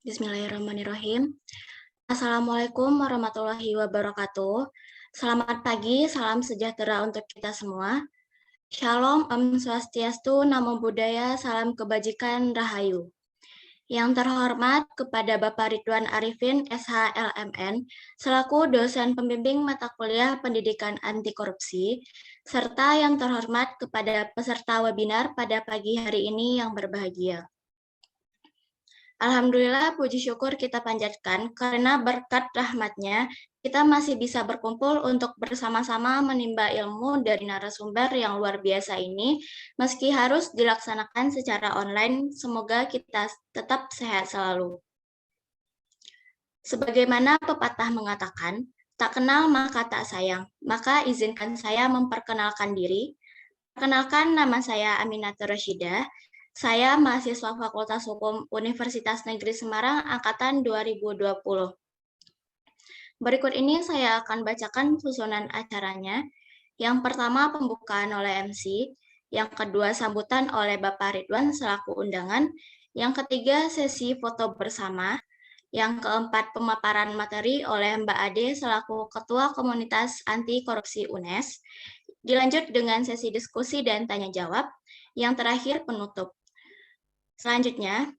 Bismillahirrahmanirrahim. Assalamualaikum warahmatullahi wabarakatuh. Selamat pagi, salam sejahtera untuk kita semua. Shalom, Om Swastiastu, Namo Buddhaya, salam kebajikan, Rahayu. Yang terhormat kepada Bapak Ridwan Arifin, SHLMN, selaku dosen pembimbing mata kuliah Pendidikan Anti Korupsi, serta yang terhormat kepada peserta webinar pada pagi hari ini yang berbahagia. Alhamdulillah, puji syukur kita panjatkan karena berkat rahmatnya kita masih bisa berkumpul untuk bersama-sama menimba ilmu dari narasumber yang luar biasa ini, meski harus dilaksanakan secara online. Semoga kita tetap sehat selalu. Sebagaimana pepatah mengatakan, tak kenal maka tak sayang, maka izinkan saya memperkenalkan diri. Perkenalkan, nama saya Aminatur Rasyidah. Saya mahasiswa Fakultas Hukum Universitas Negeri Semarang Angkatan 2020. Berikut ini saya akan bacakan susunan acaranya. Yang pertama pembukaan oleh MC, yang kedua sambutan oleh Bapak Ridwan selaku undangan, yang ketiga sesi foto bersama, yang keempat pemaparan materi oleh Mbak Ade selaku Ketua Komunitas Anti Korupsi UNES, dilanjut dengan sesi diskusi dan tanya jawab, yang terakhir penutup. Selanjutnya,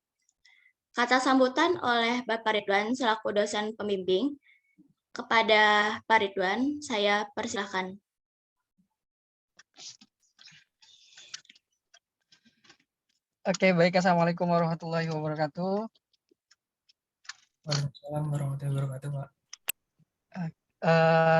kata sambutan oleh Bapak Ridwan selaku dosen pembimbing. Kepada Pak Ridwan, saya persilahkan. Oke, baik. Assalamualaikum warahmatullahi wabarakatuh. Waalaikumsalam warahmatullahi wabarakatuh, Pak.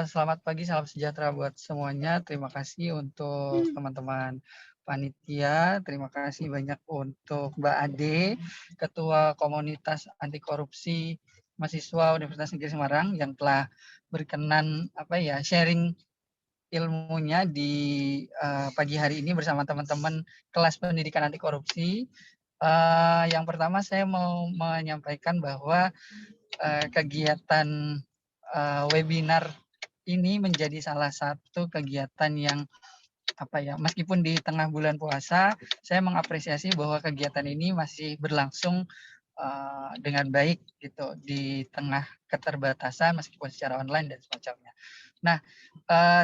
Selamat pagi, salam sejahtera buat semuanya. Terima kasih untuk teman-teman panitia. Terima kasih banyak untuk Mbak Ade, Ketua Komunitas Anti Korupsi Mahasiswa Universitas Negeri Semarang yang telah berkenan sharing ilmunya di pagi hari ini bersama teman-teman kelas pendidikan anti korupsi. Yang pertama saya mau menyampaikan bahwa kegiatan webinar ini menjadi salah satu kegiatan yang meskipun di tengah bulan puasa, saya mengapresiasi bahwa kegiatan ini masih berlangsung dengan baik gitu di tengah keterbatasan meskipun secara online dan semacamnya. Nah,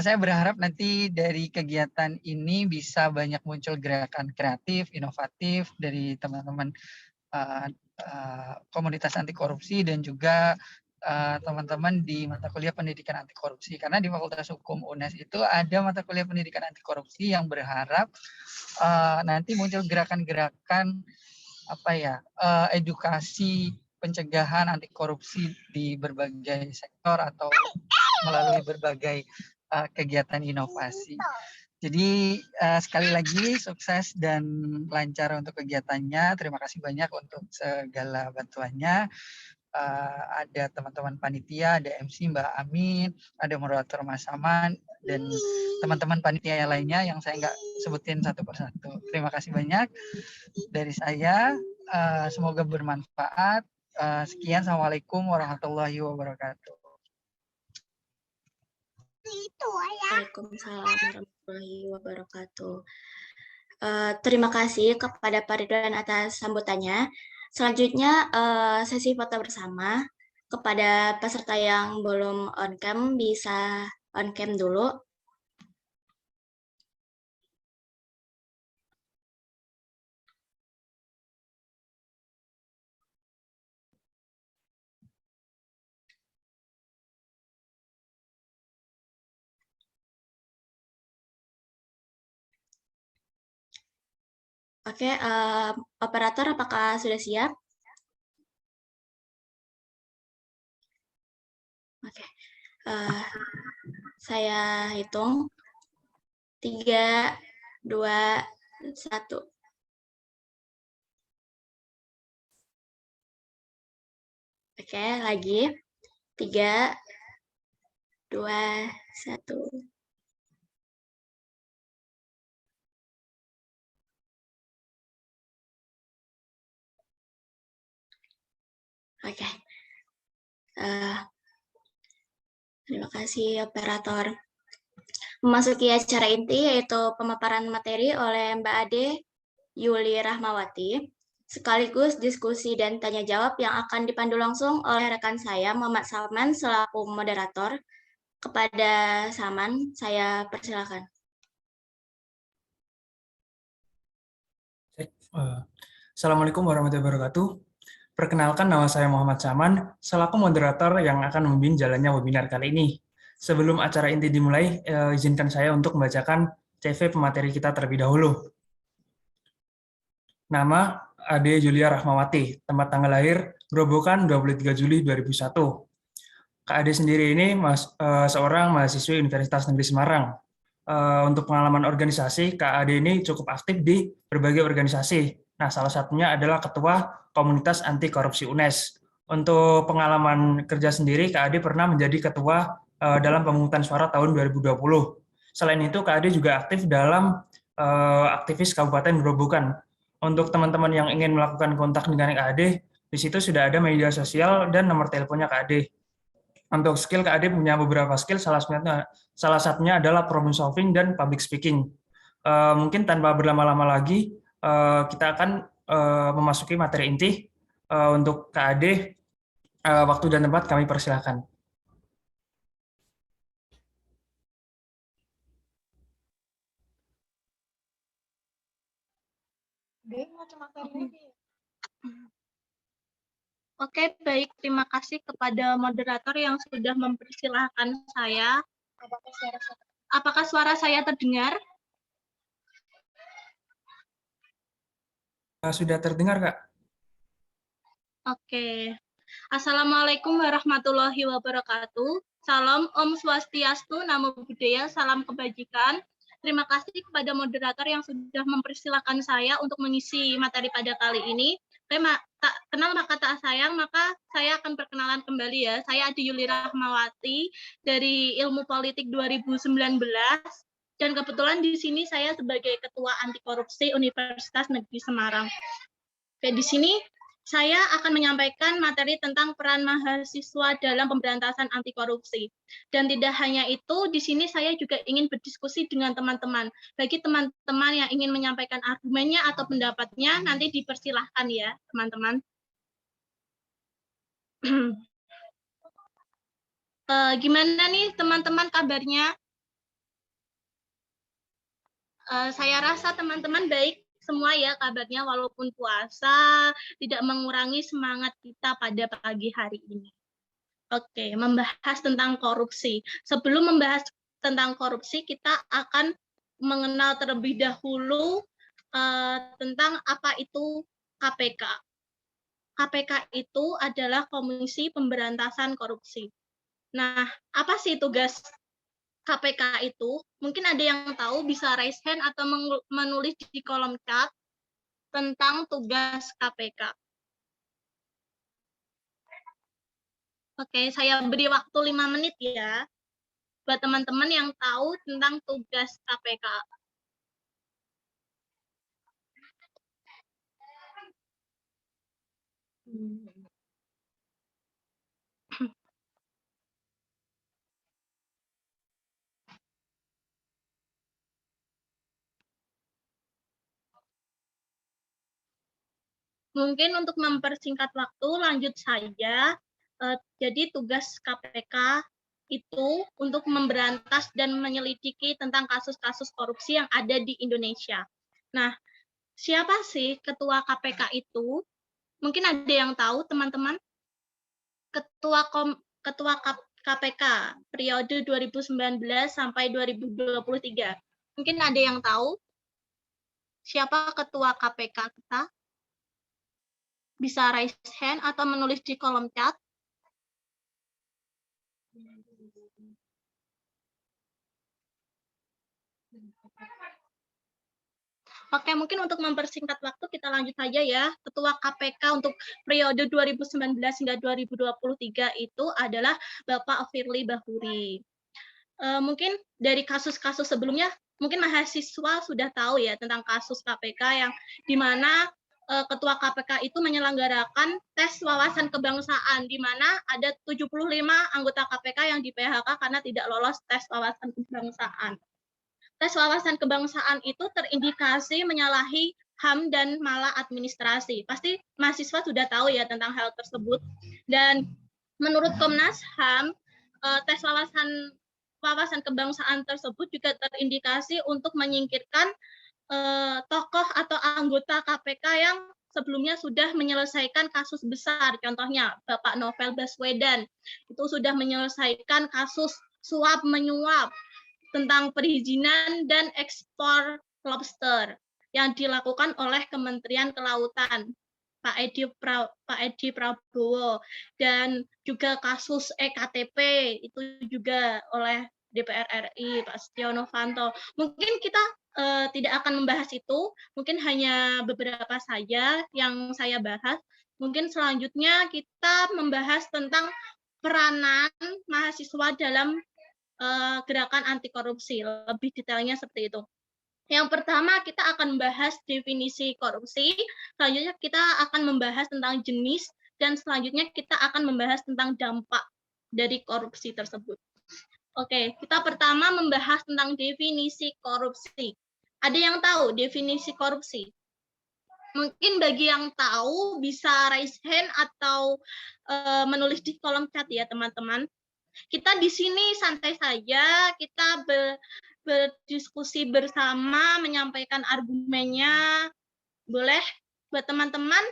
saya berharap nanti dari kegiatan ini bisa banyak muncul gerakan kreatif, inovatif dari teman-teman komunitas anti korupsi dan juga teman-teman di mata kuliah pendidikan anti korupsi, karena di Fakultas Hukum UNES itu ada mata kuliah pendidikan anti korupsi yang berharap nanti muncul gerakan-gerakan edukasi pencegahan anti korupsi di berbagai sektor atau melalui berbagai kegiatan inovasi. Jadi sekali lagi sukses dan lancar untuk kegiatannya. Terima kasih banyak untuk segala bantuannya. Ada teman-teman panitia, ada MC Mbak Amin, ada moderator Mas Saman, dan teman-teman panitia yang lainnya yang saya nggak sebutin satu persatu. Terima kasih banyak dari saya. Semoga bermanfaat. Sekian, Assalamualaikum warahmatullahi wabarakatuh. Waalaikumsalam warahmatullahi wabarakatuh. Terima kasih kepada Pak Ridwan atas sambutannya. Selanjutnya sesi foto bersama. Kepada peserta yang belum on cam bisa on cam dulu. Oke, operator apakah sudah siap? Oke, saya hitung 3, 2, 1. Oke, lagi 3, 2, 1. Oke. Terima kasih operator. Memasuki acara inti yaitu pemaparan materi oleh Mbak Ade Yuli Rahmawati. sekaligus diskusi dan tanya jawab yang akan dipandu langsung oleh rekan saya, Muhammad Salman, selaku moderator. Kepada Salman, saya persilakan. Assalamualaikum warahmatullahi wabarakatuh. Perkenalkan, nama saya Muhammad Saman, selaku moderator yang akan membimbing jalannya webinar kali ini. Sebelum acara inti dimulai, izinkan saya untuk membacakan CV pemateri kita terlebih dahulu. Nama Ade Julia Rahmawati, tempat tanggal lahir Grobogan 23 Juli 2001. Kak Ade sendiri ini seorang mahasiswi Universitas Negeri Semarang. Untuk pengalaman organisasi, Kak Ade ini cukup aktif di berbagai organisasi. Nah, salah satunya adalah Ketua Komunitas Anti Korupsi UNES. Untuk pengalaman kerja sendiri, Kak Ade pernah menjadi ketua dalam pemungutan suara tahun 2020. Selain itu, Kak Ade juga aktif dalam aktivis Kabupaten Grobogan. Untuk teman-teman yang ingin melakukan kontak dengan Kak Ade, di situ sudah ada media sosial dan nomor teleponnya Kak Ade. Untuk skill, Kak Ade punya beberapa skill, salah satunya adalah problem solving dan public speaking. Mungkin tanpa berlama-lama lagi, kita akan memasuki materi inti. Untuk Kak Ade, waktu dan tempat kami persilakan. Oke, baik. Terima kasih kepada moderator yang sudah mempersilahkan saya. Apakah suara saya terdengar? Sudah terdengar, Kak? Oke. Assalamualaikum warahmatullahi wabarakatuh. Salam Om Swastiastu, Namo Buddhaya, salam kebajikan. Terima kasih kepada moderator yang sudah mempersilahkan saya untuk mengisi materi pada kali ini. Tak kenal maka tak sayang, maka saya akan perkenalan kembali ya. Saya Ade Yuli Rahmawati dari Ilmu Politik 2019 dan kebetulan di sini saya sebagai Ketua Anti Korupsi Universitas Negeri Semarang. Oke, di sini saya akan menyampaikan materi tentang peran mahasiswa dalam pemberantasan anti korupsi. Dan tidak hanya itu, di sini saya juga ingin berdiskusi dengan teman-teman. Bagi teman-teman yang ingin menyampaikan argumennya atau pendapatnya, nanti dipersilahkan ya, teman-teman. Gimana nih teman-teman kabarnya? Saya rasa teman-teman baik semua ya kabarnya, walaupun puasa tidak mengurangi semangat kita pada pagi hari ini. Oke, membahas tentang korupsi. Sebelum membahas tentang korupsi, kita akan mengenal terlebih dahulu tentang apa itu KPK. KPK itu adalah Komisi Pemberantasan Korupsi. Nah, apa sih tugas KPK itu? Mungkin ada yang tahu, bisa raise hand atau menulis di kolom chat tentang tugas KPK. Oke, saya beri waktu 5 menit ya, buat teman-teman yang tahu tentang tugas KPK. Mungkin untuk mempersingkat waktu, lanjut saja. Jadi tugas KPK itu untuk memberantas dan menyelidiki tentang kasus-kasus korupsi yang ada di Indonesia. Nah, siapa sih ketua KPK itu? Mungkin ada yang tahu, teman-teman? Ketua KPK periode 2019 sampai 2023. Mungkin ada yang tahu siapa ketua KPK kita? Bisa raise hand atau menulis di kolom chat. Oke, mungkin untuk mempersingkat waktu kita lanjut saja ya. Ketua KPK untuk periode 2019 hingga 2023 itu adalah Bapak Firly Bahuri. Mungkin dari kasus-kasus sebelumnya, mungkin mahasiswa sudah tahu ya tentang kasus KPK yang di mana Ketua KPK itu menyelenggarakan tes wawasan kebangsaan, di mana ada 75 anggota KPK yang di PHK karena tidak lolos tes wawasan kebangsaan. Tes wawasan kebangsaan itu terindikasi menyalahi HAM dan malah administrasi. Pasti mahasiswa sudah tahu ya tentang hal tersebut. Dan menurut Komnas HAM, tes wawasan kebangsaan tersebut juga terindikasi untuk menyingkirkan tokoh atau anggota KPK yang sebelumnya sudah menyelesaikan kasus besar. Contohnya Bapak Novel Baswedan itu sudah menyelesaikan kasus suap menyuap tentang perizinan dan ekspor lobster yang dilakukan oleh Kementerian Kelautan, Pak Edi Prabowo, dan juga kasus EKTP itu juga oleh DPR RI, Pak Setia Novanto. Mungkin kita tidak akan membahas itu, mungkin hanya beberapa saja yang saya bahas. Mungkin selanjutnya kita membahas tentang peranan mahasiswa dalam gerakan anti korupsi, lebih detailnya seperti itu. Yang pertama kita akan membahas definisi korupsi, selanjutnya kita akan membahas tentang jenis, dan selanjutnya kita akan membahas tentang dampak dari korupsi tersebut. Oke, kita pertama membahas tentang definisi korupsi. Ada yang tahu definisi korupsi? Mungkin bagi yang tahu bisa raise hand atau menulis di kolom chat ya teman-teman. Kita di sini santai saja, kita berdiskusi bersama, menyampaikan argumennya. Boleh buat teman-teman?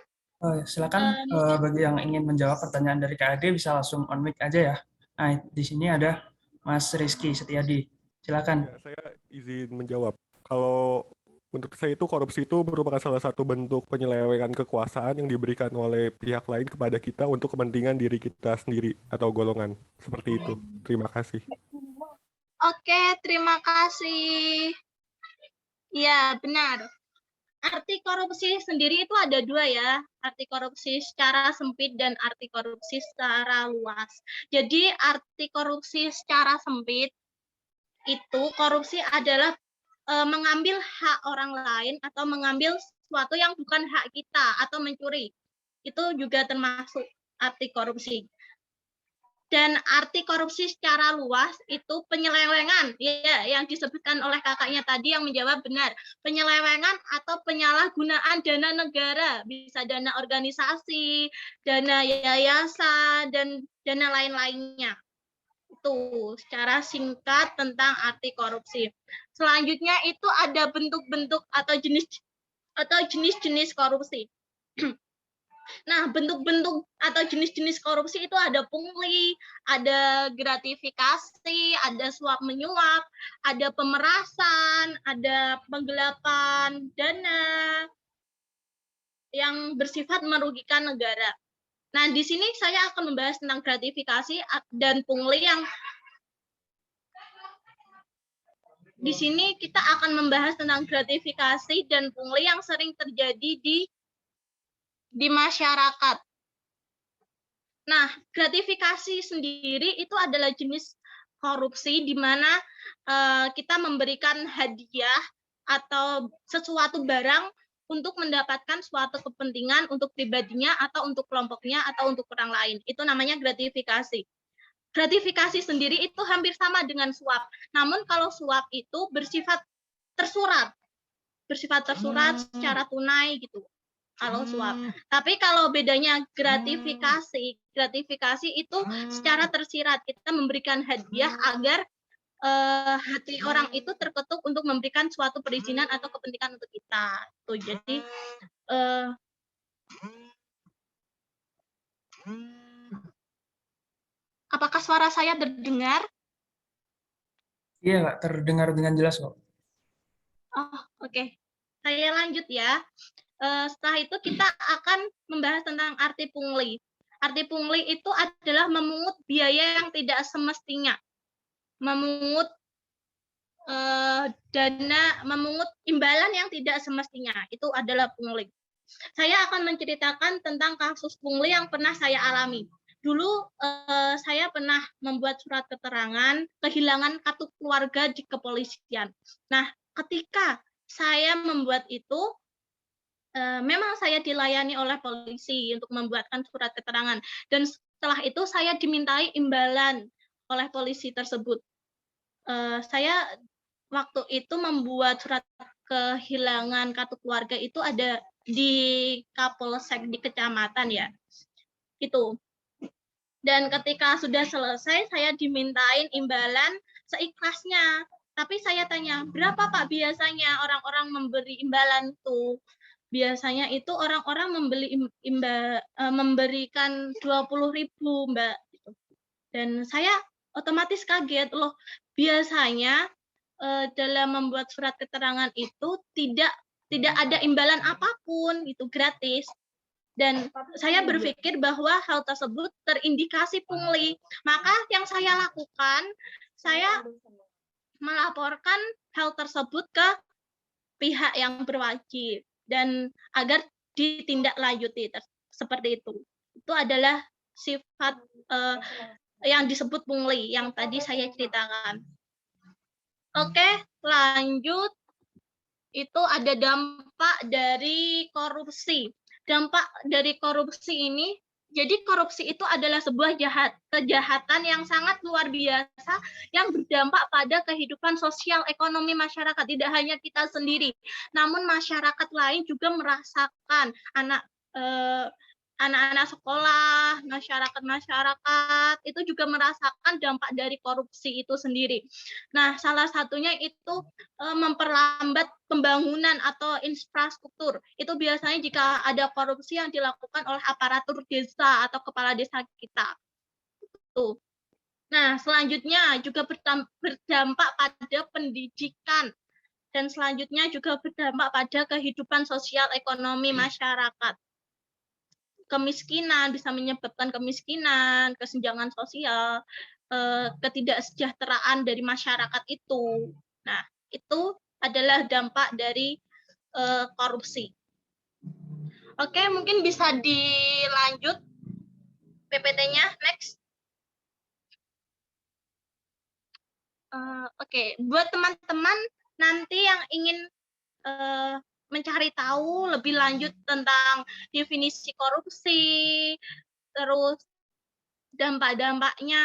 Silakan bagi yang ingin menjawab pertanyaan dari Kak Ade bisa langsung on mic aja ya. Nah, di sini ada Mas Rizky Setiadi. Silakan. Ya, saya izin menjawab. Kalau untuk saya itu korupsi itu merupakan salah satu bentuk penyelewengan kekuasaan yang diberikan oleh pihak lain kepada kita untuk kepentingan diri kita sendiri atau golongan. Seperti itu. Terima kasih. Oke, terima kasih. Ya, benar. Arti korupsi sendiri itu ada dua ya, arti korupsi secara sempit dan arti korupsi secara luas. Jadi arti korupsi secara sempit itu korupsi adalah mengambil hak orang lain atau mengambil sesuatu yang bukan hak kita atau mencuri. Itu juga termasuk arti korupsi. Dan arti korupsi secara luas itu penyelewengan, ya, yang disebutkan oleh kakaknya tadi yang menjawab benar. Penyelewengan atau penyalahgunaan dana negara, bisa dana organisasi, dana yayasan, dan dana lain-lainnya. Itu secara singkat tentang arti korupsi. Selanjutnya itu ada bentuk-bentuk atau jenis-jenis korupsi. Nah, bentuk-bentuk atau jenis-jenis korupsi itu ada pungli, ada gratifikasi, ada suap menyuap, ada pemerasan, ada penggelapan dana yang bersifat merugikan negara. Nah, di sini saya akan membahas tentang gratifikasi dan pungli yang di sini kita akan membahas tentang gratifikasi dan pungli yang sering terjadi di masyarakat. Nah, gratifikasi sendiri itu adalah jenis korupsi di mana kita memberikan hadiah atau sesuatu barang untuk mendapatkan suatu kepentingan untuk pribadinya atau untuk kelompoknya atau untuk orang lain. Itu namanya gratifikasi. Gratifikasi sendiri itu hampir sama dengan suap. Namun kalau suap itu bersifat tersurat secara tunai gitu. Kalau suap. Tapi kalau bedanya gratifikasi itu secara tersirat. Kita memberikan hadiah agar hati orang itu terketuk untuk memberikan suatu perizinan atau kepentingan untuk kita. Tuh, jadi apakah suara saya terdengar? Iya, Kak, terdengar dengan jelas kok. Oh, oke. Saya lanjut ya. Setelah itu kita akan membahas tentang arti pungli. Arti pungli itu adalah memungut biaya yang tidak semestinya. Memungut memungut imbalan yang tidak semestinya. Itu adalah pungli. Saya akan menceritakan tentang kasus pungli yang pernah saya alami. Dulu saya pernah membuat surat keterangan kehilangan kartu keluarga di kepolisian. Nah, ketika saya membuat itu, memang saya dilayani oleh polisi untuk membuatkan surat keterangan. Dan setelah itu saya dimintai imbalan oleh polisi tersebut. Saya waktu itu membuat surat kehilangan kartu keluarga itu ada di Kapolsek di kecamatan ya. Itu. Dan ketika sudah selesai, saya dimintain imbalan seikhlasnya. Tapi saya tanya, berapa Pak biasanya orang-orang memberi imbalan tuh? Biasanya itu orang-orang memberikan 20.000, Mbak. Dan saya otomatis kaget loh. Biasanya dalam membuat surat keterangan itu tidak ada imbalan apapun, itu gratis. Dan saya berpikir bahwa hal tersebut terindikasi pungli. Maka yang saya lakukan, saya melaporkan hal tersebut ke pihak yang berwajib dan agar ditindaklanjuti seperti itu. Itu adalah sifat yang disebut pungli yang tadi saya ceritakan. Oke, lanjut. Itu ada dampak dari korupsi. Dampak dari korupsi ini, jadi korupsi itu adalah sebuah kejahatan yang sangat luar biasa yang berdampak pada kehidupan sosial ekonomi masyarakat. Tidak hanya kita sendiri, namun masyarakat lain juga merasakan, anak-anak sekolah, masyarakat itu juga merasakan dampak dari korupsi itu sendiri. Nah, salah satunya itu memperlambat pembangunan atau infrastruktur. Itu biasanya jika ada korupsi yang dilakukan oleh aparatur desa atau kepala desa kita. Tuh. Nah, selanjutnya juga berdampak pada pendidikan. Dan selanjutnya juga berdampak pada kehidupan sosial ekonomi masyarakat. Kemiskinan bisa menyebabkan kemiskinan, kesenjangan sosial, ketidaksejahteraan dari masyarakat itu. Nah, itu adalah dampak dari korupsi. Oke, mungkin bisa dilanjut PPT-nya, next. Oke, buat teman-teman nanti yang ingin mencari tahu lebih lanjut tentang definisi korupsi, terus dampak-dampaknya,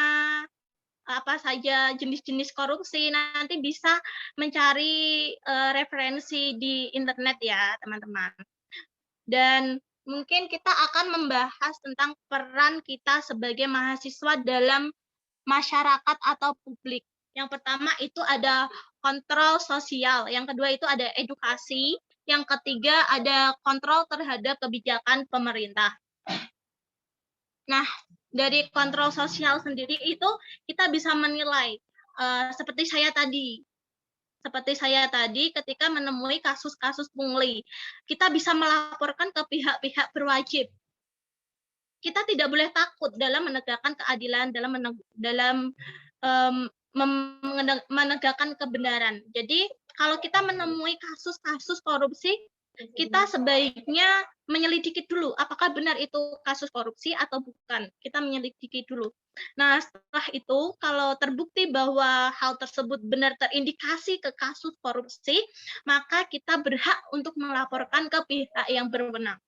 apa saja jenis-jenis korupsi, nanti bisa mencari referensi di internet ya, teman-teman. Dan mungkin kita akan membahas tentang peran kita sebagai mahasiswa dalam masyarakat atau publik. Yang pertama itu ada kontrol sosial, yang kedua itu ada edukasi, yang ketiga ada kontrol terhadap kebijakan pemerintah. Nah, dari kontrol sosial sendiri itu kita bisa menilai seperti saya tadi ketika menemui kasus-kasus pungli, kita bisa melaporkan ke pihak-pihak berwajib. Kita tidak boleh takut dalam menegakkan keadilan, dalam menegakkan kebenaran. Jadi kalau kita menemui kasus-kasus korupsi, kita sebaiknya menyelidiki dulu apakah benar itu kasus korupsi atau bukan. Kita menyelidiki dulu. Nah, setelah itu kalau terbukti bahwa hal tersebut benar terindikasi ke kasus korupsi, maka kita berhak untuk melaporkan ke pihak yang berwenang.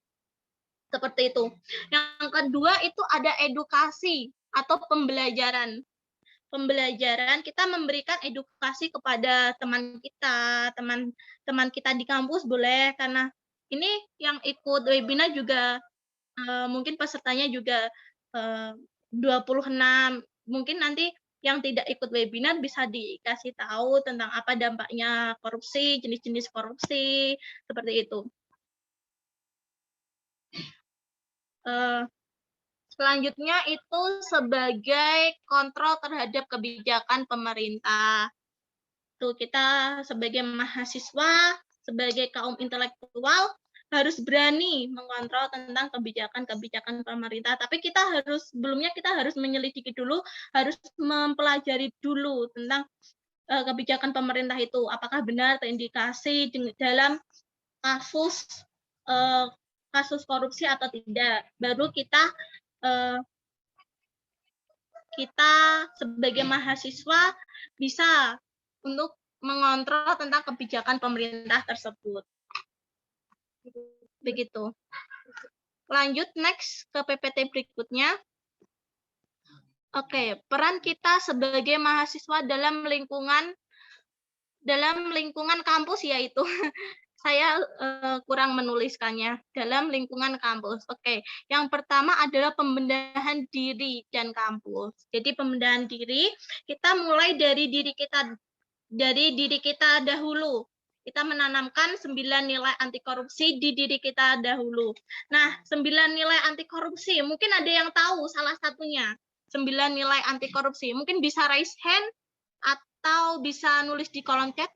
Seperti itu. Yang kedua itu ada edukasi atau pembelajaran. Pembelajaran, kita memberikan edukasi kepada teman kita di kampus boleh, karena ini yang ikut webinar juga mungkin pesertanya juga 26, mungkin nanti yang tidak ikut webinar bisa dikasih tahu tentang apa dampaknya korupsi, jenis-jenis korupsi, seperti itu. Selanjutnya itu sebagai kontrol terhadap kebijakan pemerintah. Tuh, kita sebagai mahasiswa, sebagai kaum intelektual harus berani mengontrol tentang kebijakan-kebijakan pemerintah. Tapi sebelumnya kita harus menyelidiki dulu, harus mempelajari dulu tentang kebijakan pemerintah itu, apakah benar terindikasi dalam kasus korupsi atau tidak. Baru kita sebagai mahasiswa bisa untuk mengontrol tentang kebijakan pemerintah tersebut. Begitu. Lanjut next ke PPT berikutnya. Oke, peran kita sebagai mahasiswa dalam lingkungan dalam lingkungan kampus yaitu saya kurang menuliskannya dalam lingkungan kampus. Oke, yang pertama adalah pembenahan diri dan kampus. Jadi pembenahan diri kita mulai dari diri kita dahulu. Kita menanamkan 9 nilai anti korupsi di diri kita dahulu. Nah, 9 nilai anti korupsi, mungkin ada yang tahu salah satunya. 9 nilai anti korupsi. Mungkin bisa raise hand atau bisa nulis di kolom chat.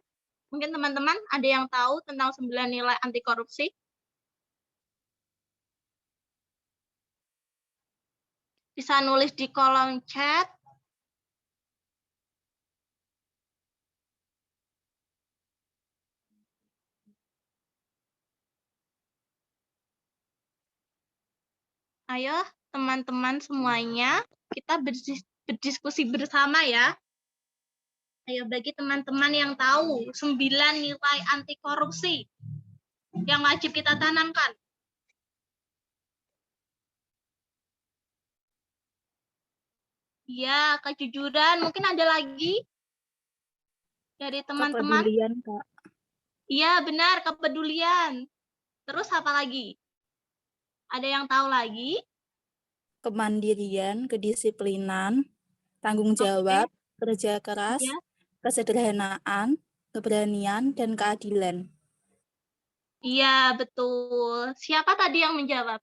Mungkin teman-teman ada yang tahu tentang 9 nilai anti korupsi? Bisa nulis di kolom chat. Ayo, teman-teman semuanya, kita berdiskusi bersama ya. Ayo, bagi teman-teman yang tahu 9 nilai anti korupsi yang wajib kita tanamkan. Ya, kejujuran. Mungkin ada lagi dari teman-teman? Kepedulian, Kak. Iya, benar, kepedulian. Terus apa lagi? Ada yang tahu lagi? Kemandirian, kedisiplinan, tanggung jawab, kerja keras, Ya. kesederhanaan, keberanian, dan keadilan. Iya, betul. Siapa tadi yang menjawab?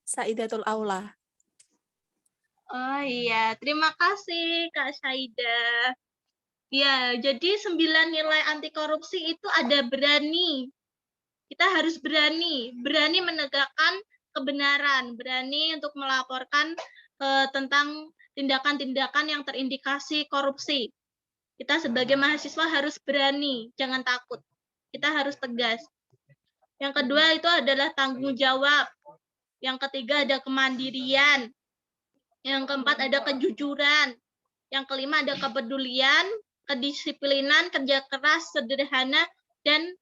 Saidatul Aula. Oh iya, terima kasih Kak Saida. Ya, jadi 9 nilai anti korupsi itu ada berani. Kita harus berani menegakkan kebenaran, berani untuk melaporkan tentang tindakan-tindakan yang terindikasi korupsi. Kita sebagai mahasiswa harus berani, jangan takut. Kita harus tegas. Yang kedua itu adalah tanggung jawab. Yang ketiga ada kemandirian. Yang keempat ada kejujuran. Yang kelima ada kepedulian, kedisiplinan, kerja keras, sederhana, dan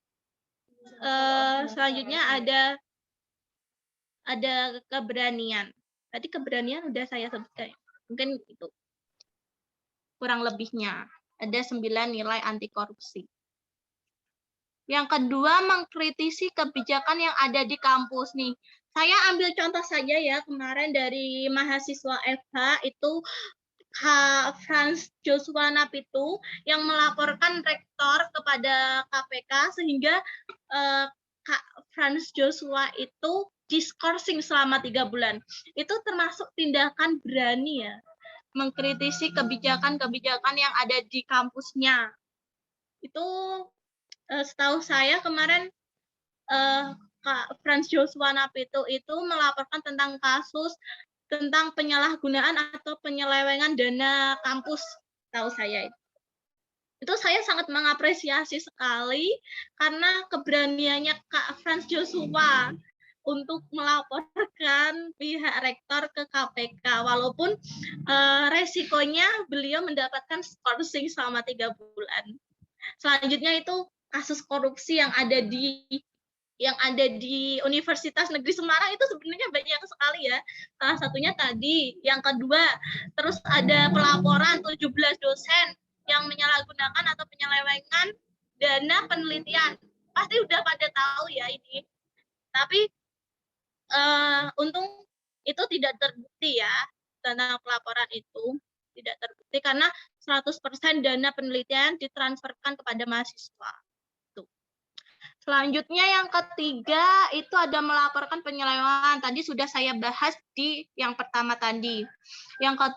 selanjutnya ada keberanian. Tadi keberanian udah saya sebutkan. Mungkin itu kurang lebihnya. Ada 9 nilai anti korupsi. Yang kedua, mengkritisi kebijakan yang ada di kampus nih. Saya ambil contoh saja ya, kemarin dari mahasiswa FH itu Kak Franz Joshua Napitu yang melaporkan rektor kepada KPK sehingga Kak Franz Joshua itu diskorsing selama 3 bulan. Itu termasuk tindakan berani ya, mengkritisi kebijakan-kebijakan yang ada di kampusnya. Itu setahu saya kemarin Kak Franz Joshua Napitu itu melaporkan tentang kasus tentang penyalahgunaan atau penyelewengan dana kampus, tahu saya. Itu saya sangat mengapresiasi sekali karena keberaniannya Kak Franz Joshua untuk melaporkan pihak rektor ke KPK, walaupun resikonya beliau mendapatkan skorsing selama 3 bulan. Selanjutnya itu kasus korupsi yang ada di Universitas Negeri Semarang itu sebenarnya banyak sekali ya. Salah satunya tadi, yang kedua, terus ada pelaporan 17 dosen yang menyalahgunakan atau penyelewengan dana penelitian. Pasti udah pada tahu ya ini. Tapi untung itu tidak terbukti ya, dana pelaporan itu tidak terbukti karena 100% dana penelitian ditransferkan kepada mahasiswa. Selanjutnya yang ketiga itu ada melaporkan penyelewengan. Tadi sudah saya bahas di yang pertama tadi. Yang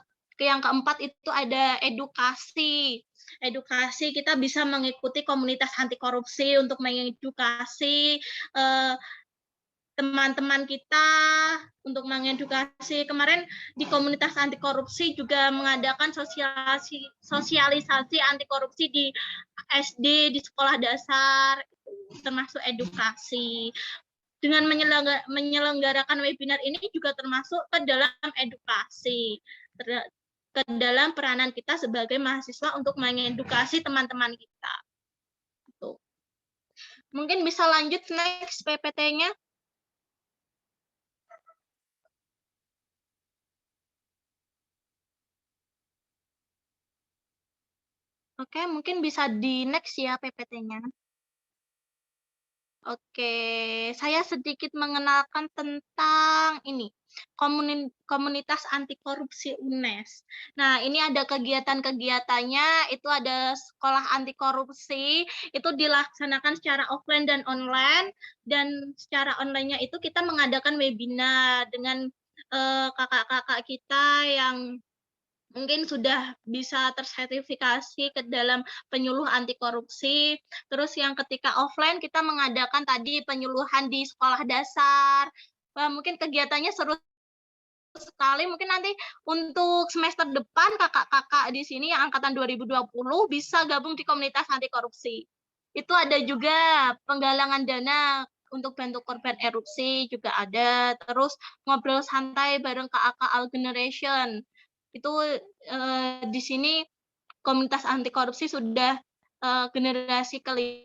keempat itu ada edukasi. Edukasi kita bisa mengikuti komunitas anti korupsi untuk mengedukasi teman-teman kita untuk mengedukasi. Kemarin di komunitas anti korupsi juga mengadakan sosialisasi anti korupsi di SD, di sekolah dasar, termasuk edukasi. Dengan menyelenggarakan webinar ini juga termasuk ke dalam edukasi, ke dalam peranan kita sebagai mahasiswa untuk mengedukasi teman-teman kita. Mungkin bisa lanjut next PPT-nya. Oke, mungkin bisa di next ya PPT-nya. Oke, saya sedikit mengenalkan tentang ini, komunitas anti korupsi UNES. Nah, ini ada kegiatan-kegiatannya, itu ada sekolah anti korupsi, itu dilaksanakan secara offline dan online, dan secara online-nya itu kita mengadakan webinar dengan kakak-kakak kita yang mungkin sudah bisa tersertifikasi ke dalam penyuluh anti korupsi. Terus yang ketika offline kita mengadakan tadi penyuluhan di sekolah dasar. Wah, mungkin kegiatannya seru sekali. Mungkin nanti untuk semester depan kakak-kakak di sini yang angkatan 2020 bisa gabung di komunitas anti korupsi. Itu ada juga penggalangan dana untuk bantu korban erupsi juga ada. Terus ngobrol santai bareng KAK All Generation. Itu di sini komunitas anti korupsi sudah generasi kelima,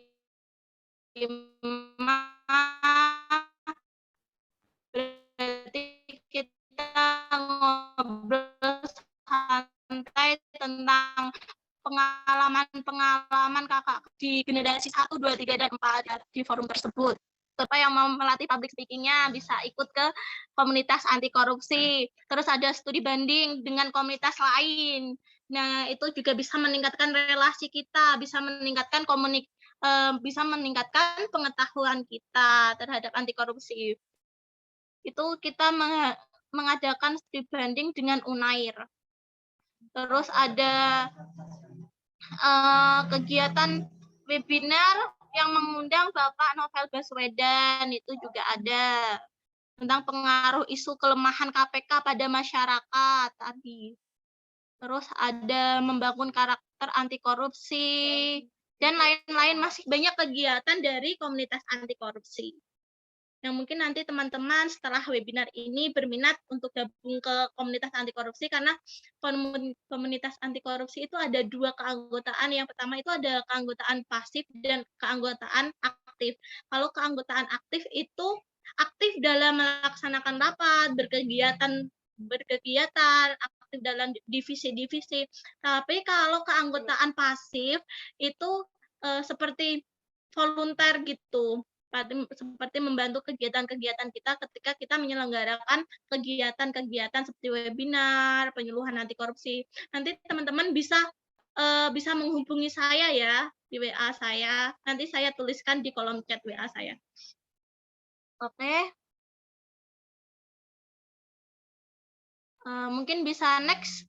berarti kita ngobrol santai tentang pengalaman kakak di generasi 1, 2, 3, dan 4 di forum tersebut. Supaya yang mau melatih public speaking-nya bisa ikut ke komunitas anti korupsi. Terus ada studi banding dengan komunitas lain. Nah, itu juga bisa meningkatkan relasi kita, bisa meningkatkan pengetahuan kita terhadap anti korupsi. Itu kita mengadakan studi banding dengan UNAIR. Terus ada kegiatan webinar yang mengundang Bapak Novel Baswedan, itu juga ada tentang pengaruh isu kelemahan KPK pada masyarakat tadi. Terus ada membangun karakter anti korupsi dan lain-lain, masih banyak kegiatan dari komunitas anti korupsi. Yang mungkin nanti teman-teman setelah webinar ini berminat untuk gabung ke komunitas anti korupsi, karena komunitas anti korupsi itu ada 2 keanggotaan. Yang pertama itu ada keanggotaan pasif dan keanggotaan aktif. Kalau keanggotaan aktif itu aktif dalam melaksanakan rapat, berkegiatan, aktif dalam divisi-divisi. Tapi kalau keanggotaan pasif itu seperti volunteer gitu, seperti membantu kegiatan-kegiatan kita ketika kita menyelenggarakan kegiatan-kegiatan seperti webinar, penyuluhan anti korupsi. Nanti teman-teman bisa menghubungi saya ya di WA saya. Nanti saya tuliskan di kolom chat WA saya. Oke. Mungkin bisa next.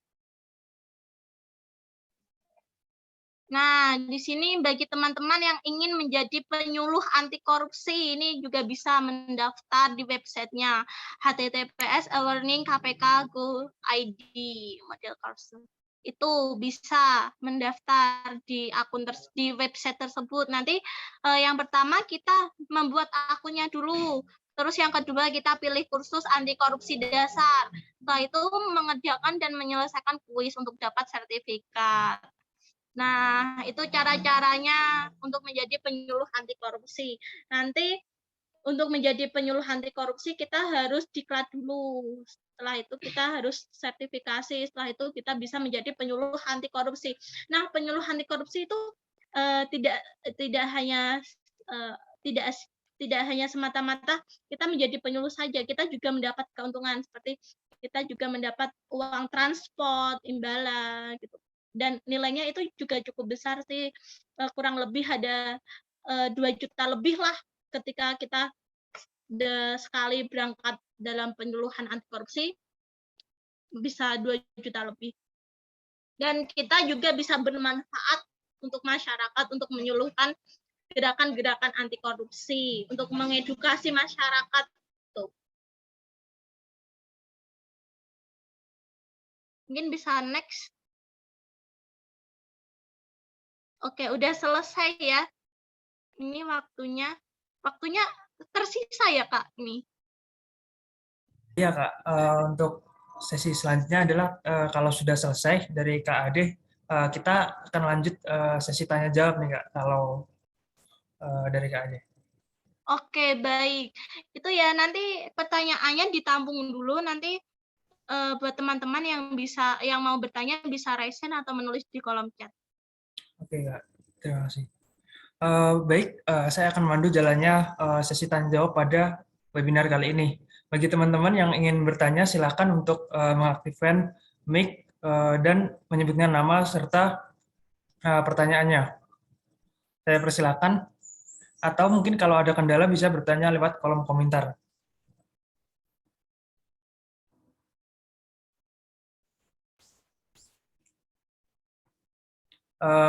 Nah, di sini bagi teman-teman yang ingin menjadi penyuluh anti korupsi, ini juga bisa mendaftar di websitenya https://learning.kpk.go.id model course. Itu bisa mendaftar di akun di website tersebut. Nanti yang pertama kita membuat akunnya dulu. Terus yang kedua kita pilih kursus anti korupsi dasar. Setelah itu mengerjakan dan menyelesaikan kuis untuk dapat sertifikat. Nah, itu cara-caranya untuk menjadi penyuluh anti korupsi. Nanti untuk menjadi penyuluh anti korupsi kita harus diklat dulu. Setelah itu kita harus sertifikasi. Setelah itu kita bisa menjadi penyuluh anti korupsi. Nah, penyuluh anti korupsi itu tidak hanya semata-mata kita menjadi penyuluh saja. Kita juga mendapat keuntungan, seperti kita juga mendapat uang transport, imbalan gitu. Dan nilainya itu juga cukup besar sih, kurang lebih ada 2 juta lebih lah ketika kita sekali berangkat dalam penyuluhan anti korupsi, bisa 2 juta lebih. Dan kita juga bisa bermanfaat untuk masyarakat, untuk menyuluhkan gerakan-gerakan anti korupsi, untuk mengedukasi masyarakat. Mungkin bisa next. Oke, udah selesai ya. Ini waktunya tersisa ya, Kak, ini. Iya, Kak. Untuk sesi selanjutnya adalah kalau sudah selesai dari Kak Ade, kita akan lanjut sesi tanya jawab nih, Kak, kalau dari Kak Ade. Oke, baik. Itu ya, nanti pertanyaannya ditampung dulu, nanti buat teman-teman yang mau bertanya bisa raise hand atau menulis di kolom chat. Oke, Kak. Terima kasih. Baik, saya akan memandu jalannya sesi tanya jawab pada webinar kali ini. Bagi teman-teman yang ingin bertanya, silakan untuk mengaktifkan mic dan menyebutkan nama serta pertanyaannya. Saya persilakan. Atau mungkin kalau ada kendala bisa bertanya lewat kolom komentar.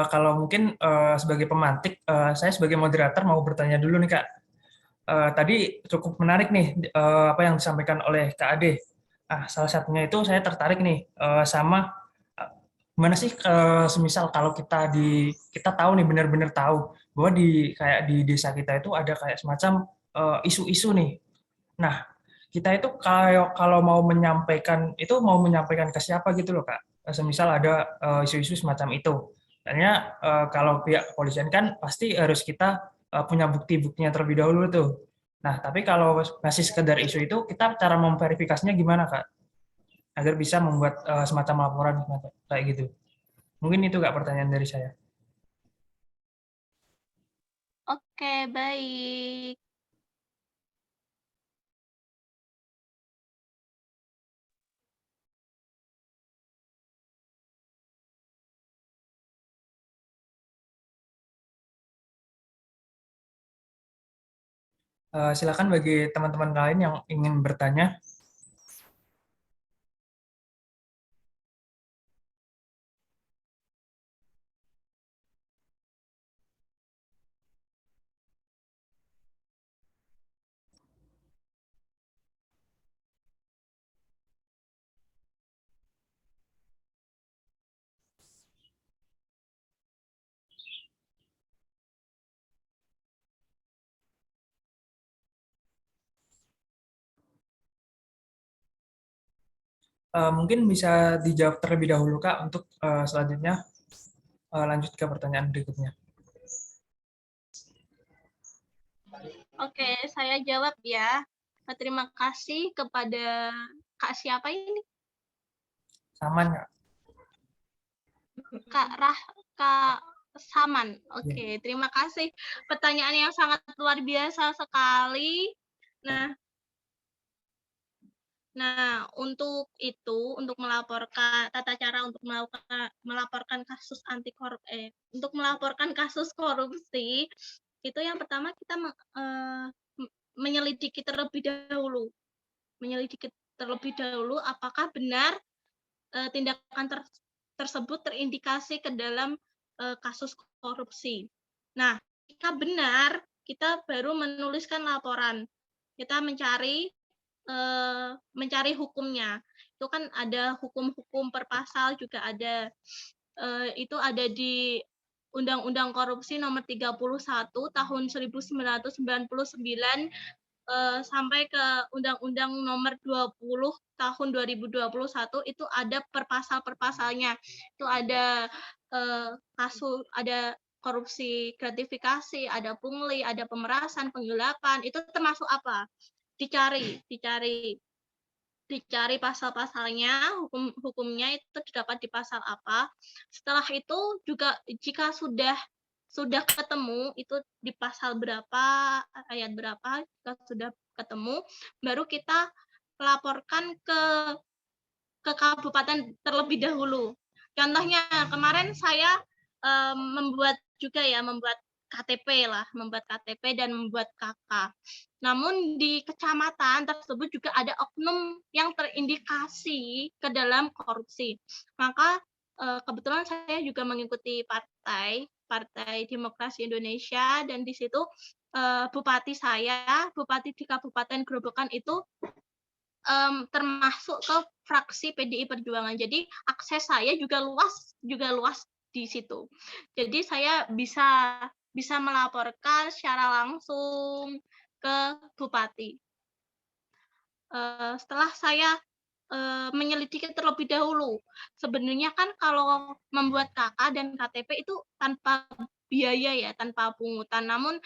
Kalau mungkin sebagai pemantik, saya sebagai moderator mau bertanya dulu nih Kak. Tadi cukup menarik nih apa yang disampaikan oleh Kak Ade. Salah satunya itu saya tertarik nih sama gimana sih semisal kalau kita tahu nih benar-benar tahu bahwa kayak di desa kita itu ada kayak semacam isu-isu nih. Nah, kita itu kalau mau menyampaikan ke siapa gitu loh Kak. Semisal ada isu-isu semacam itu. Soalnya kalau pihak kepolisian kan pasti harus kita punya bukti-buktinya terlebih dahulu tuh. Nah, tapi kalau masih sekedar isu itu, kita cara memverifikasinya gimana Kak? Agar bisa membuat semacam laporan kayak gitu. Mungkin itu Kak pertanyaan dari saya. Oke, baik. Silakan bagi teman-teman lain yang ingin bertanya. Mungkin bisa dijawab terlebih dahulu Kak untuk selanjutnya lanjut ke pertanyaan berikutnya. Oke, saya jawab ya. Terima kasih kepada Kak siapa ini? Saman Kak. Kak Saman. Oke, terima kasih. Pertanyaan yang sangat luar biasa sekali. Nah, untuk melaporkan tata cara untuk melaporkan kasus untuk melaporkan kasus korupsi, itu yang pertama kita menyelidiki terlebih dahulu apakah benar tindakan tersebut terindikasi ke dalam kasus korupsi. Nah, jika benar, kita baru menuliskan laporan. Kita mencari hukumnya. Itu kan ada hukum-hukum per pasal juga ada. Itu ada di Undang-Undang Korupsi Nomor 31 Tahun 1999 sampai ke Undang-Undang Nomor 20 Tahun 2021 itu ada per pasal-pasalnya. Itu ada ada korupsi gratifikasi, ada pungli, ada pemerasan, penggelapan. Itu termasuk apa? Dicari pasal-pasalnya, hukumnya itu terdapat di pasal apa. Setelah itu juga jika sudah ketemu itu di pasal berapa, ayat berapa, jika sudah ketemu, baru kita laporkan ke kabupaten terlebih dahulu. Contohnya kemarin saya membuat KTP dan membuat KK. Namun di kecamatan tersebut juga ada oknum yang terindikasi ke dalam korupsi. Maka kebetulan saya juga mengikuti Partai Demokrasi Indonesia, dan di situ bupati di Kabupaten Grobogan itu termasuk ke fraksi PDI Perjuangan. Jadi akses saya juga luas di situ. Jadi saya bisa melaporkan secara langsung ke bupati. Setelah saya menyelidiki terlebih dahulu, sebenarnya kan kalau membuat KK dan KTP itu tanpa biaya ya, tanpa pungutan. Namun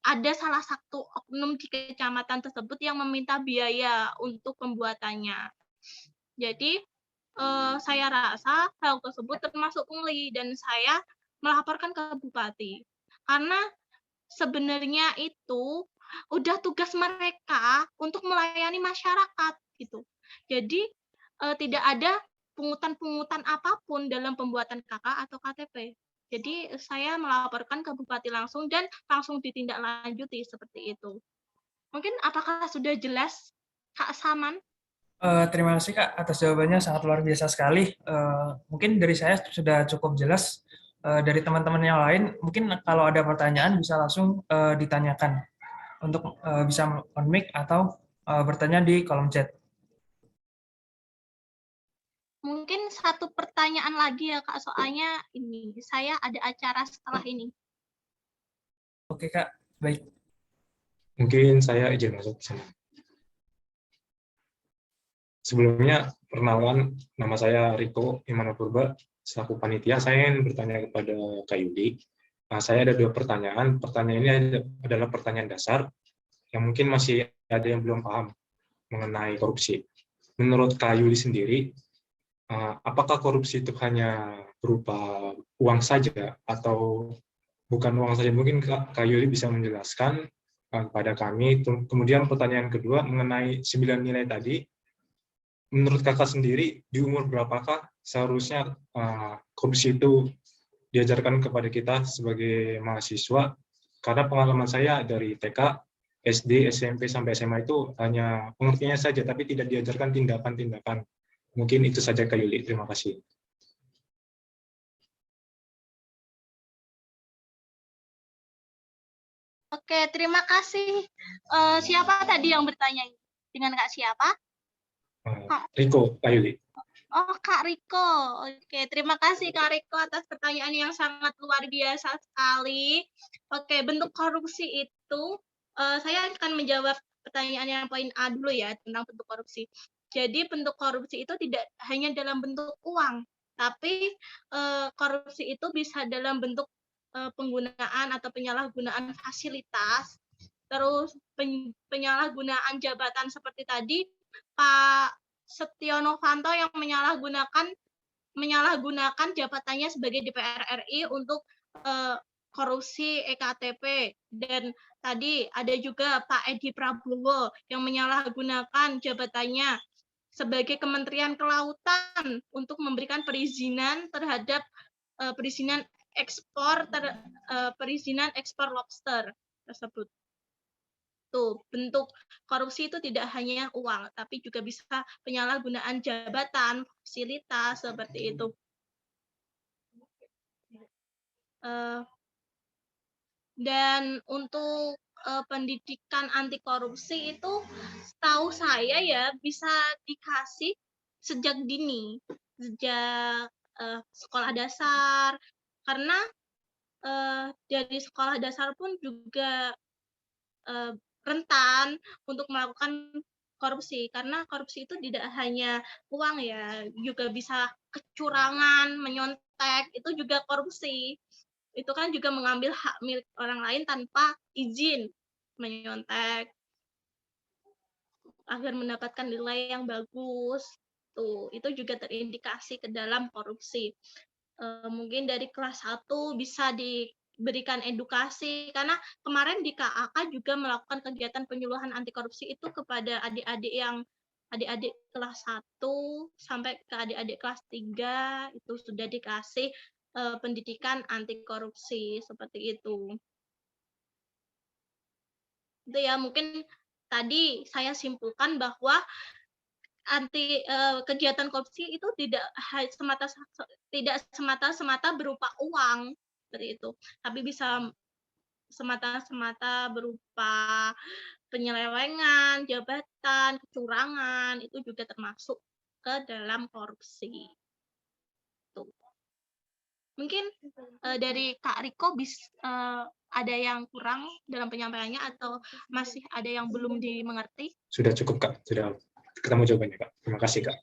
ada salah satu oknum di kecamatan tersebut yang meminta biaya untuk pembuatannya. Jadi saya rasa hal tersebut termasuk pungli, dan saya melaporkan ke bupati. Karena sebenarnya itu udah tugas mereka untuk melayani masyarakat gitu. Jadi tidak ada pungutan-pungutan apapun dalam pembuatan KK atau KTP. Jadi saya melaporkan ke bupati langsung dan langsung ditindaklanjuti seperti itu. Mungkin apakah sudah jelas, Kak Saman? Terima kasih Kak atas jawabannya, sangat luar biasa sekali. Mungkin dari saya sudah cukup jelas. Dari teman-teman yang lain, mungkin kalau ada pertanyaan bisa langsung ditanyakan untuk bisa on mic atau bertanya di kolom chat. Mungkin satu pertanyaan lagi ya Kak, soalnya ini saya ada acara setelah ini. Oke Kak, baik. Mungkin saya izin masuk ke sana. Sebelumnya, perkenalan, nama saya Riko Immanuel Purba, selaku panitia. Saya ingin bertanya kepada Kak Yudi. Saya ada 2 pertanyaan. Pertanyaan ini adalah pertanyaan dasar, yang mungkin masih ada yang belum paham mengenai korupsi. Menurut Kak Yudi sendiri, apakah korupsi itu hanya berupa uang saja, atau bukan uang saja? Mungkin Kak Yudi bisa menjelaskan kepada kami. Kemudian pertanyaan kedua mengenai 9 nilai tadi. Menurut kakak sendiri, di umur berapakah seharusnya korupsi itu diajarkan kepada kita sebagai mahasiswa? Karena pengalaman saya dari TK, SD, SMP, sampai SMA itu hanya pengertiannya saja, tapi tidak diajarkan tindakan-tindakan. Mungkin itu saja Kak Yuli, terima kasih. Oke, terima kasih. Siapa tadi yang bertanya? Dengan Kak siapa? Riko, Kak Yuli. Oh, Kak Riko. Oke, terima kasih Kak Riko atas pertanyaan yang sangat luar biasa sekali. Oke, bentuk korupsi itu, saya akan menjawab pertanyaan yang poin A dulu ya, tentang bentuk korupsi. Jadi bentuk korupsi itu tidak hanya dalam bentuk uang, tapi korupsi itu bisa dalam bentuk penggunaan atau penyalahgunaan fasilitas, terus penyalahgunaan jabatan seperti tadi Pak Setio Novanto yang menyalahgunakan jabatannya sebagai DPR RI untuk korupsi EKTP, dan tadi ada juga Pak Edi Prabowo yang menyalahgunakan jabatannya sebagai Kementerian Kelautan untuk memberikan perizinan terhadap perizinan ekspor lobster tersebut. Tuh, bentuk korupsi itu tidak hanya uang, tapi juga bisa penyalahgunaan jabatan, fasilitas, seperti itu. Dan untuk pendidikan anti korupsi itu setahu saya ya bisa dikasih sejak dini, sejak sekolah dasar, karena dari sekolah dasar pun juga rentan untuk melakukan korupsi, karena korupsi itu tidak hanya uang ya, juga bisa kecurangan, menyontek, itu juga korupsi. Itu kan juga mengambil hak milik orang lain tanpa izin, menyontek agar mendapatkan nilai yang bagus. Tuh, itu juga terindikasi ke dalam korupsi. Mungkin dari kelas 1 bisa diberikan edukasi, karena kemarin di KAK juga melakukan kegiatan penyuluhan anti korupsi itu kepada adik-adik kelas 1 sampai ke adik-adik kelas 3 itu sudah dikasih pendidikan anti korupsi seperti itu. Itu ya, mungkin tadi saya simpulkan bahwa kegiatan korupsi itu tidak semata-mata berupa uang seperti itu, tapi bisa semata-mata berupa penyelewengan jabatan, kecurangan, itu juga termasuk ke dalam korupsi. Tuh. Mungkin dari Kak Riko ada yang kurang dalam penyampaiannya atau masih ada yang belum dimengerti? Sudah cukup Kak, sudah ketemu jawabannya Kak. Terima kasih Kak.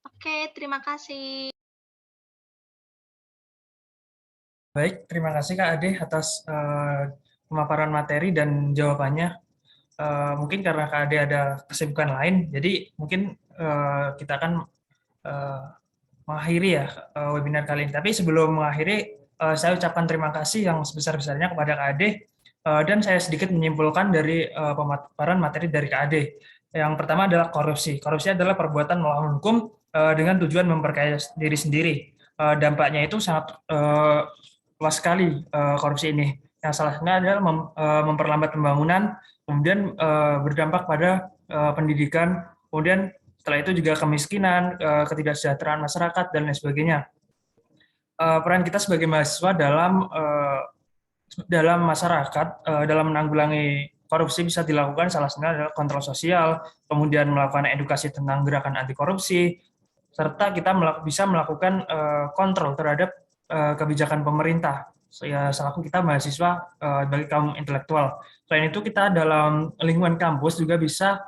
Oke, terima kasih. Baik, terima kasih Kak Ade atas pemaparan materi dan jawabannya. Mungkin karena Kak Ade ada kesibukan lain, jadi mungkin kita akan mengakhiri ya webinar kali ini. Tapi sebelum mengakhiri, saya ucapkan terima kasih yang sebesar-besarnya kepada Kak Ade, dan saya sedikit menyimpulkan dari pemaparan materi dari Kak Ade. Yang pertama adalah korupsi. Korupsi adalah perbuatan melawan hukum dengan tujuan memperkaya diri sendiri. Dampaknya itu sangat luas sekali korupsi ini. Yang salah satunya adalah memperlambat pembangunan, kemudian berdampak pada pendidikan, kemudian setelah itu juga kemiskinan, ketidaksejahteraan masyarakat, dan lain sebagainya. Peran kita sebagai mahasiswa dalam masyarakat, dalam menanggulangi korupsi bisa dilakukan salah satunya adalah kontrol sosial, kemudian melakukan edukasi tentang gerakan anti korupsi, serta kita bisa melakukan kontrol terhadap kebijakan pemerintah. Ya, selaku kita mahasiswa bagi kaum intelektual. Selain itu kita dalam lingkungan kampus juga bisa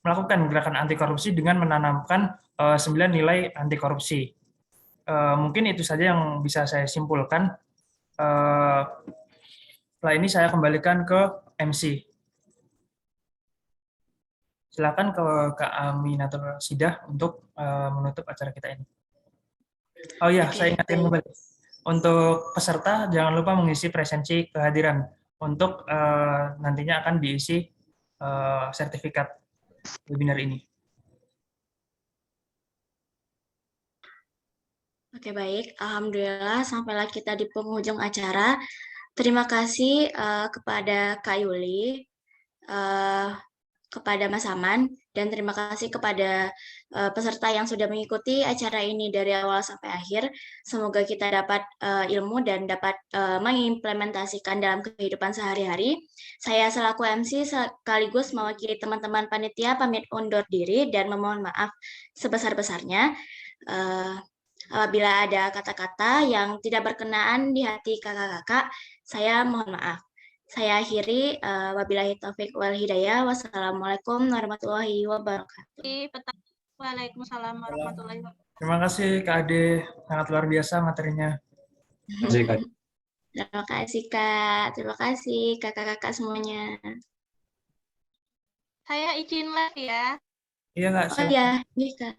melakukan gerakan anti korupsi dengan menanamkan 9 nilai anti korupsi. Mungkin itu saja yang bisa saya simpulkan. Setelah ini saya kembalikan ke MC. Silakan ke Kak Aminatul Sidah untuk menutup acara kita ini. Oh ya, saya ingatkan kembali. Untuk peserta jangan lupa mengisi presensi kehadiran untuk nantinya akan diisi sertifikat webinar ini. Oke, baik. Alhamdulillah, sampailah kita di penghujung acara. Terima kasih kepada Kak Yuli, kepada Mas Aman, dan terima kasih kepada peserta yang sudah mengikuti acara ini dari awal sampai akhir. Semoga kita dapat ilmu dan dapat mengimplementasikan dalam kehidupan sehari-hari. Saya selaku MC sekaligus mewakili teman-teman panitia pamit undur diri dan memohon maaf sebesar-besarnya. Apabila ada kata-kata yang tidak berkenaan di hati kakak-kakak, saya mohon maaf. Saya akhiri, wabillahi taufik wal hidayah. Wassalamualaikum warahmatullahi wabarakatuh. Waalaikumsalam warahmatullahi wabarakatuh. Terima kasih Kak Ade, sangat luar biasa materinya. Terima kasih, Kak. Terima kasih Kak, terima kasih kakak-kakak semuanya. Saya izin live ya. Iya Kak. Oh ya, ini Kak.